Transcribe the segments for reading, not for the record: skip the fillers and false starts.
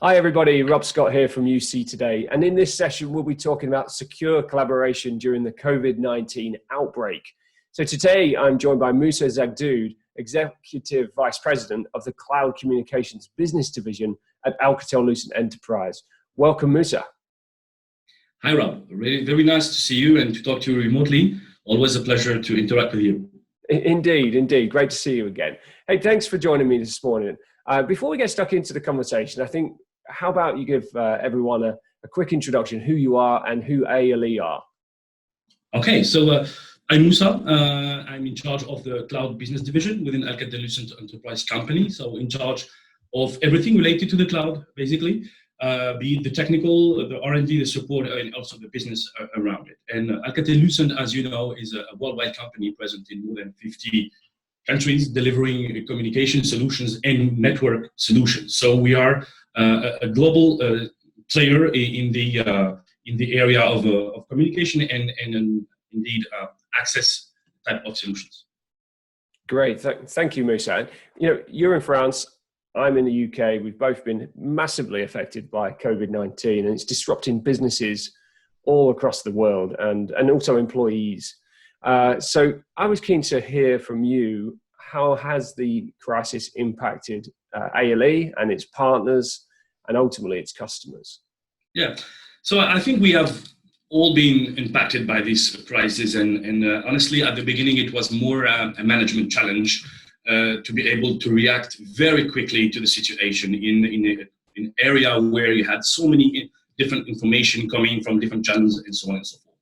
Hi everybody, Rob Scott here from UC Today, and in this session we'll be talking about secure collaboration during the COVID-19 outbreak. So today I'm joined by Moussa Zaghdoud, Executive Vice President of the Cloud Communications Business Division at Alcatel-Lucent Enterprise. Welcome, Moussa. Hi Rob, very nice to see you and to talk to you remotely. Always a pleasure to interact with you. Indeed. Great to see you again. Hey, thanks for joining me this morning. Before we get stuck into the conversation, I think, how about you give everyone a quick introduction, who you are and who ALE are? Okay, so I'm Moussa. I'm in charge of the Cloud Business Division within Alcatel-Lucent Enterprise company. So in charge of everything related to the cloud, basically, be it the technical, the R&D, the support, and also the business around it. And Alcatel-Lucent, as you know, is a worldwide company present in more than 50 countries, delivering communication solutions and network solutions. So we are a global player in the area of communication and indeed access type of solutions. Great, thank you, Moussa. You're in France, I'm in the UK. We've both been massively affected by COVID-19, and it's disrupting businesses all across the world and also employees. So I was keen to hear from you, how has the crisis impacted ALE and its partners and ultimately its customers? Yeah, so I think we have all been impacted by this crisis, and honestly, at the beginning, it was more a management challenge to be able to react very quickly to the situation in an area where you had so many different information coming from different channels and so on and so forth.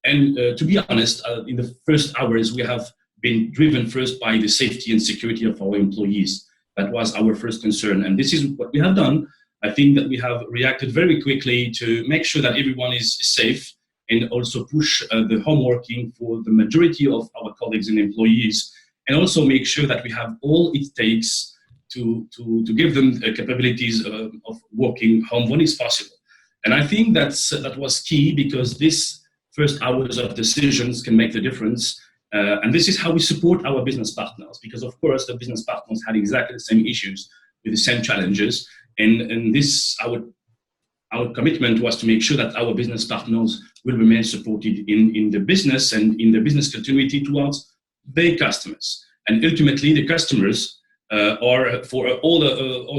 And to be honest, in the first hours, we have been driven first by the safety and security of our employees. That was our first concern. And this is what we have done. I think that we have reacted very quickly to make sure that everyone is safe and also push the home working for the majority of our colleagues and employees, and also make sure that we have all it takes to give them capabilities of working home when it's possible. And I think that was key, because this first hours of decisions can make the difference. And this is how we support our business partners, because of course the business partners had exactly the same issues with the same challenges. And this, our commitment was to make sure that our business partners will remain supported in the business and in the business continuity towards their customers. And ultimately the customers are for all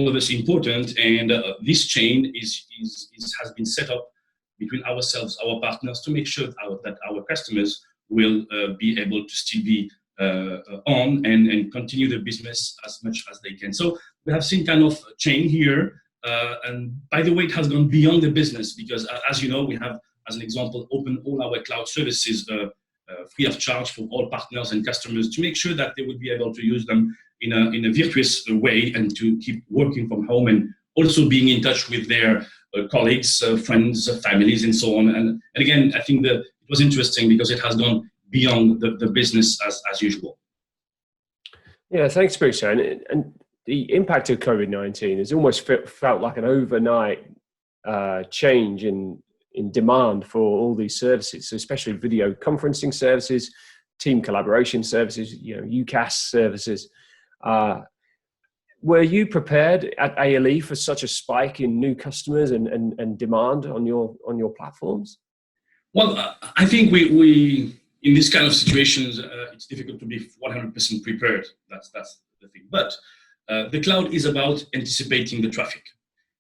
of us important, and this chain has been set up between ourselves, our partners, to make sure that our customers will be able to still be on and continue the business as much as they can. So we have seen kind of chain here, and by the way, it has gone beyond the business, because as you know, we have, as an example, opened all our cloud services free of charge for all partners and customers, to make sure that they will be able to use them in a virtuous way and to keep working from home, and also being in touch with their colleagues, friends, families, and so on. And again, I think that it was interesting because it has gone beyond the business as usual. Yeah, thanks, Moussa. And the impact of COVID-19 has almost felt like an overnight change in demand for all these services, so especially video conferencing services, team collaboration services, UCaaS services. Were you prepared at ALE for such a spike in new customers and demand on your platforms? Well, I think we in this kind of situations, it's difficult to be 100% prepared. That's the thing. But the cloud is about anticipating the traffic.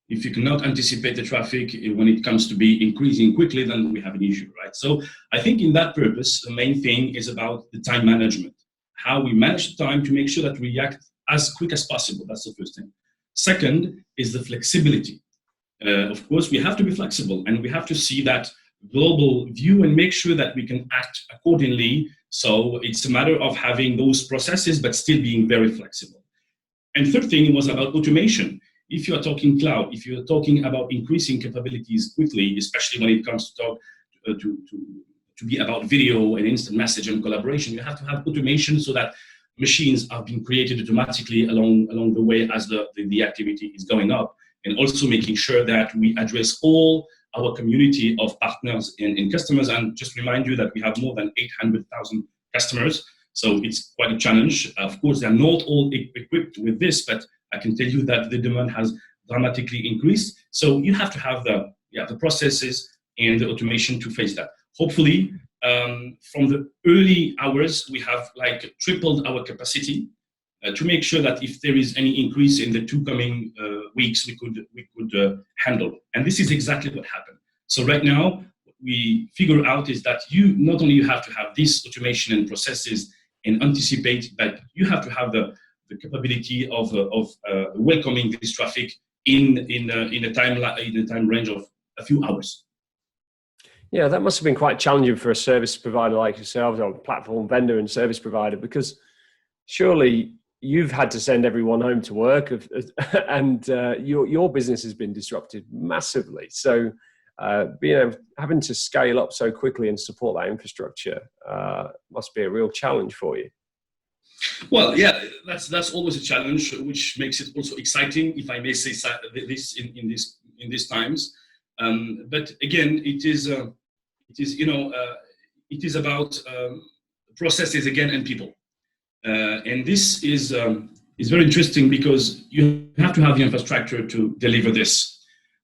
If you cannot anticipate the traffic when it comes to be increasing quickly, then we have an issue, right? So I think in that purpose, the main thing is about the time management, how we manage the time to make sure that we react as quick as possible. That's the first thing. Second is the flexibility. Of course, we have to be flexible, and we have to see that global view and make sure that we can act accordingly. So it's a matter of having those processes, but still being very flexible. And third thing was about automation. If you are talking cloud, if you're talking about increasing capabilities quickly, especially when it comes to talk to be about video and instant message and collaboration, you have to have automation so that machines are being created automatically along the way as the activity is going up, and also making sure that we address all our community of partners and customers. And just remind you that we have more than 800,000 customers. So it's quite a challenge. Of course, they're not all equipped with this, but I can tell you that the demand has dramatically increased. So you have to have the processes and the automation to face that. Hopefully, from the early hours, we have like tripled our capacity to make sure that if there is any increase in the two coming weeks, we could handle. And this is exactly what happened. So right now, we figure out is that you not only have to have this automation and processes and anticipate, but you have to have the capability of welcoming this traffic in a time range of a few hours. Yeah, that must have been quite challenging for a service provider like yourselves, or platform vendor and service provider, because surely you've had to send everyone home to work, and your business has been disrupted massively. So having to scale up so quickly and support that infrastructure must be a real challenge for you. Well, yeah, that's always a challenge, which makes it also exciting, if I may say this in these times. But again, it is about processes again and people, and this is very interesting because you have to have the infrastructure to deliver this.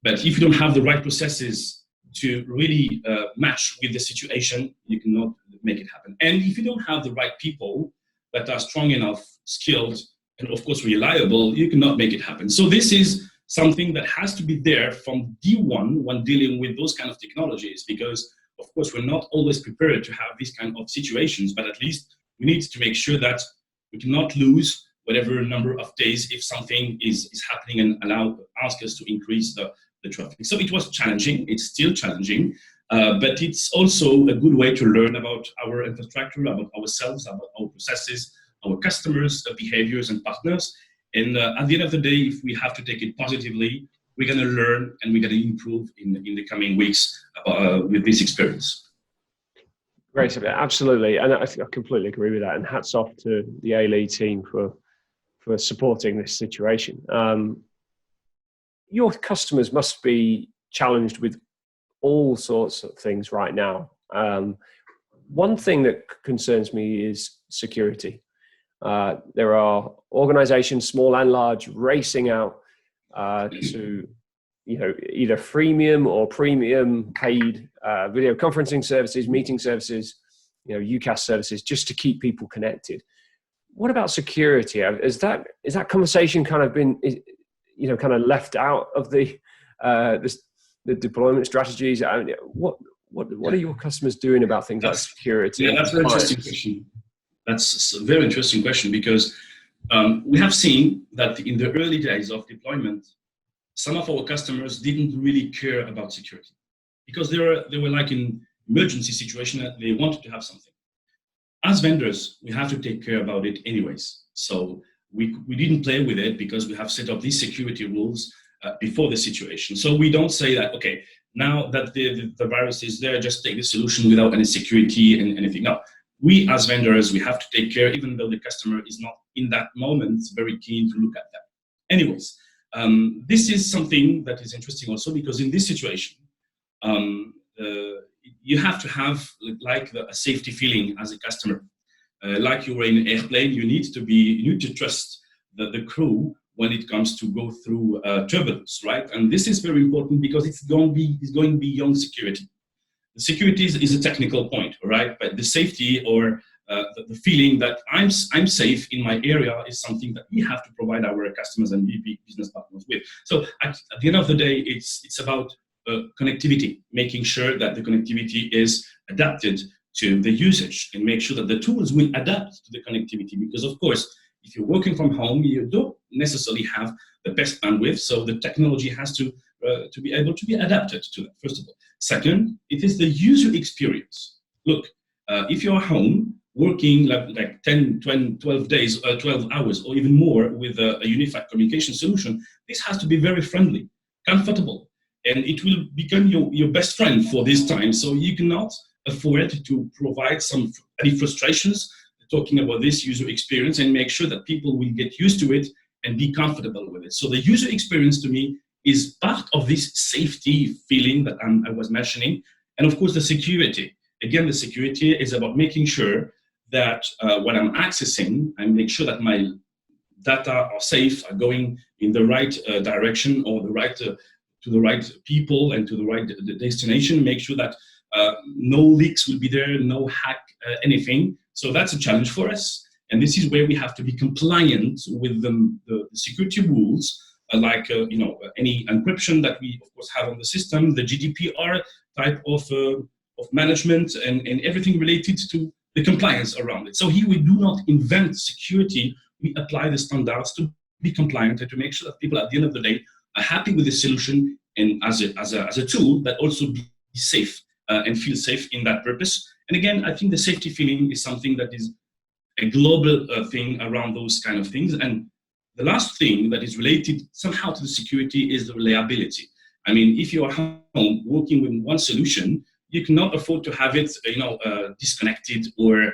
But if you don't have the right processes to really match with the situation, you cannot make it happen. And if you don't have the right people that are strong enough, skilled, and of course reliable, you cannot make it happen. So this is something that has to be there from D1 when dealing with those kind of technologies, because of course we're not always prepared to have these kind of situations, but at least we need to make sure that we cannot lose whatever number of days if something is happening and ask us to increase the traffic. So it was challenging, it's still challenging, but it's also a good way to learn about our infrastructure, about ourselves, about our processes, our customers, behaviors and partners. And at the end of the day, if we have to take it positively, we're going to learn and we're going to improve in the coming weeks with this experience. Great, absolutely. And I completely agree with that. And hats off to the ALE team for supporting this situation. Your customers must be challenged with all sorts of things right now. One thing that concerns me is security. There are organizations, small and large, racing out to either freemium or premium paid video conferencing services, meeting services, UCaaS services, just to keep people connected. What about security? Is that conversation kind of been kind of left out of the deployment strategies? What are your customers doing about things like security? Yeah, that's a very interesting question. That's a very interesting question because we have seen that in the early days of deployment, some of our customers didn't really care about security because they were like in emergency situation that they wanted to have something. As vendors, we have to take care about it anyways. So we didn't play with it because we have set up these security rules before the situation. So we don't say that, okay, now that the virus is there, just take the solution without any security and anything. No. We as vendors, we have to take care, even though the customer is not in that moment very keen to look at that. Anyways, this is something that is interesting also because in this situation, you have to have like a safety feeling as a customer. Like you were in an airplane, you need to trust the crew when it comes to go through turbulence, right? And this is very important because it's going beyond security. The security is a technical point, right? But the safety or the feeling that I'm safe in my area is something that we have to provide our customers and business partners with. So at the end of the day, it's about connectivity, making sure that the connectivity is adapted to the usage and make sure that the tools will adapt to the connectivity. Because of course, if you're working from home, you don't necessarily have the best bandwidth. So the technology has to be able to be adapted to that, first of all. Second, it is the user experience. Look, if you're home working like 10, 20, 12 days, 12 hours or even more with a unified communication solution, this has to be very friendly, comfortable, and it will become your best friend for this time. So you cannot afford to provide any frustrations talking about this user experience and make sure that people will get used to it and be comfortable with it. So the user experience to me is part of this safety feeling that I was mentioning. And of course, the security. Again, the security is about making sure that when I'm accessing, I make sure that data are safe, are going in the right direction or the right to the right people and to the right destination. Make sure that no leaks will be there, no hack anything. So that's a challenge for us. And this is where we have to be compliant with the security rules, any encryption that we, of course, have on the system, the GDPR type of management, and everything related to the compliance around it. So here we do not invent security, we apply the standards to be compliant and to make sure that people at the end of the day are happy with the solution and as a tool, but also be safe and feel safe in that purpose. And again, I think the safety feeling is something that is a global thing around those kind of things. And the last thing that is related somehow to the security is the reliability. I mean, if you are home working with one solution, you cannot afford to have it, disconnected or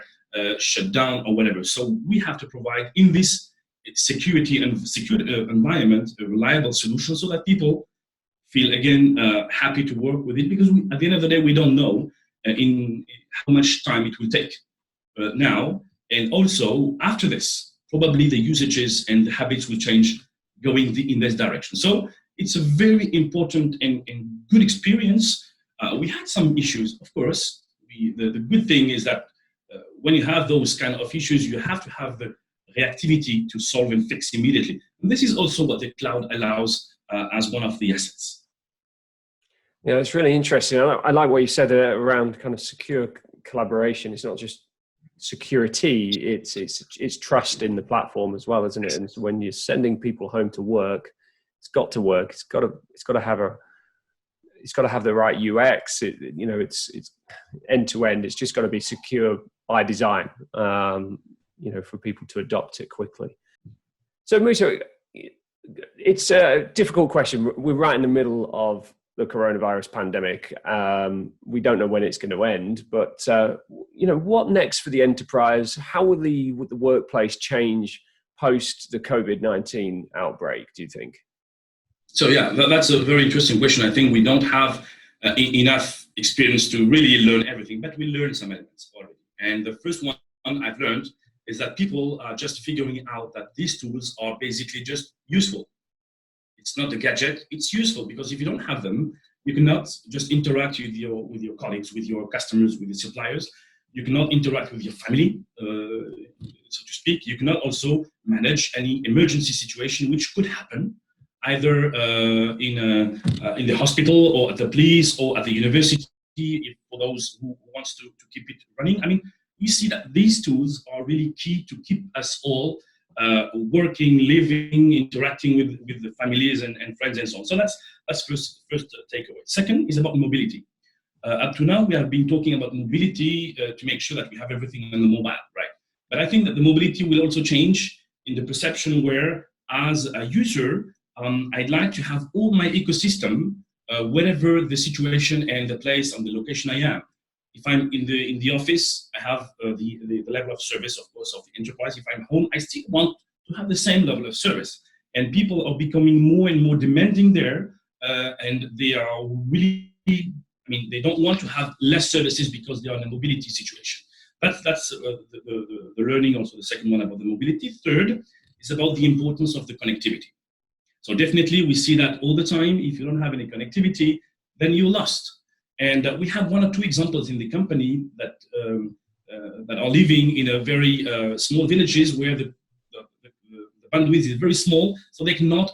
shut down or whatever. So we have to provide in this security and secure environment a reliable solution so that people feel again happy to work with it, because at the end of the day we don't know in how much time it will take now, and also after this probably the usages and the habits will change going in this direction. So it's a very important and good experience. We had some issues, of course. The good thing is that when you have those kind of issues, you have to have the reactivity to solve and fix immediately. And this is also what the cloud allows as one of the assets. Yeah, it's really interesting. I like what you said around kind of secure collaboration. It's not just security; it's trust in the platform as well, isn't it? And so when you're sending people home to work, it's got to work. It's got to have the right UX. It's end to end. It's just got to be secure by design. For people to adopt it quickly. So Moussa, it's a difficult question. We're right in the middle of the coronavirus pandemic. We don't know when it's going to end, but what next for the enterprise? How will the workplace change post the COVID-19 outbreak, do you think? So yeah, that's a very interesting question. I think we don't have enough experience to really learn everything, but we learned some elements already. And the first one I've learned is that people are just figuring out that these tools are basically just useful. It's not a gadget, it's useful, because if you don't have them, you cannot just interact with your colleagues, with your customers, with your suppliers. You cannot interact with your family, so to speak. You cannot also manage any emergency situation which could happen either in the hospital or at the police or at the university, for those who wants to keep it running. I mean, we see that these tools are really key to keep us all working, living, interacting with the families and friends and so on. So that's first takeaway. Second is about mobility. Up to now, we have been talking about mobility to make sure that we have everything on the mobile, right? But I think that the mobility will also change in the perception where, as a user, I'd like to have all my ecosystem, whatever the situation and the place and the location I am. If I'm in the office, I have the level of service, of course, of the enterprise. If I'm home, I still want to have the same level of service. And people are becoming more and more demanding there, and they are really, they don't want to have less services because they are in a mobility situation. That's the learning, also the second one about the mobility. Third is about the importance of the connectivity. So definitely we see that all the time. If you don't have any connectivity, then you're lost. And we have one or two examples in the company that are living in a very small villages where the bandwidth is very small, so they cannot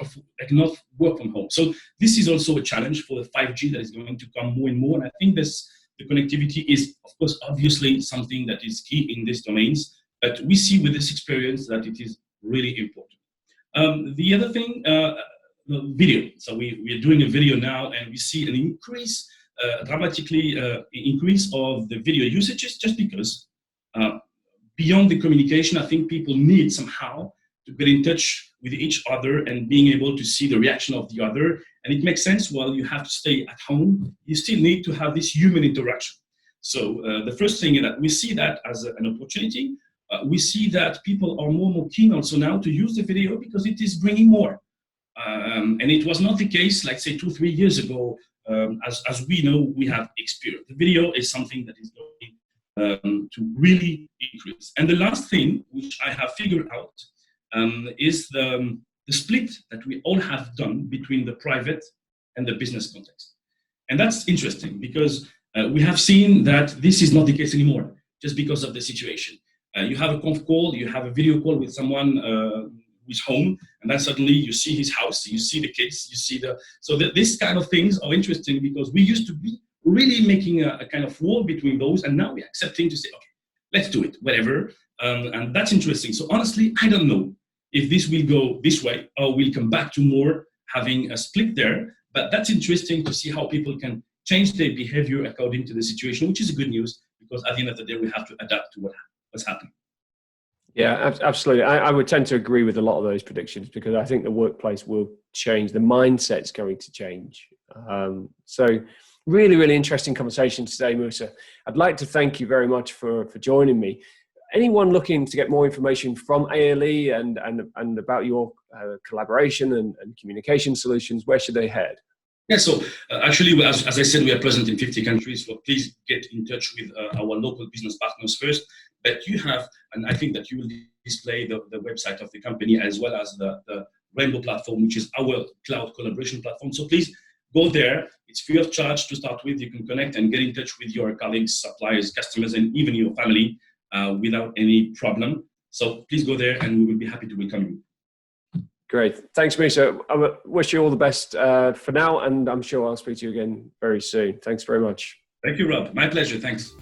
work from home. So this is also a challenge for the 5G that is going to come more and more. And I think the connectivity is, of course, obviously something that is key in these domains. But we see with this experience that it is really important. The other thing, video. So we are doing a video now, and we see an increase, dramatically increase of the video usages, just because beyond the communication, I think people need somehow to get in touch with each other and being able to see the reaction of the other. And it makes sense, while you have to stay at home, you still need to have this human interaction. So the first thing is that we see that as an opportunity. We see that people are more and more keen also now to use the video because it is bringing more. And it was not the case, like say 2-3 years ago, as we know, we have experienced. The video is something that is going to really increase. And the last thing, which I have figured out, is the split that we all have done between the private and the business context. And that's interesting because we have seen that this is not the case anymore, just because of the situation. You have a conf call, you have a video call with someone who's home, and then suddenly you see his house, you see the kids, you see this kind of things are interesting because we used to be really making a kind of wall between those, and now we're accepting to say, okay, let's do it, whatever. And that's interesting. So honestly, I don't know if this will go this way or we'll come back to more having a split there. But that's interesting to see how people can change their behavior according to the situation, which is good news because at the end of the day, we have to adapt to what's happening. Yeah, absolutely. I would tend to agree with a lot of those predictions because I think the workplace will change. The mindset's going to change. So really, really interesting conversation today, Moussa. I'd like to thank you very much for joining me. Anyone looking to get more information from ALE and about your collaboration and communication solutions, where should they head? Yeah, so actually, as I said, we are present in 50 countries, so please get in touch with our local business partners first. But you have, and I think that you will display the website of the company as well as the Rainbow platform, which is our cloud collaboration platform. So please go there. It's free of charge to start with. You can connect and get in touch with your colleagues, suppliers, customers, and even your family without any problem. So please go there and we will be happy to welcome you. Great. Thanks, Moussa. I wish you all the best for now, and I'm sure I'll speak to you again very soon. Thanks very much. Thank you, Rob. My pleasure. Thanks.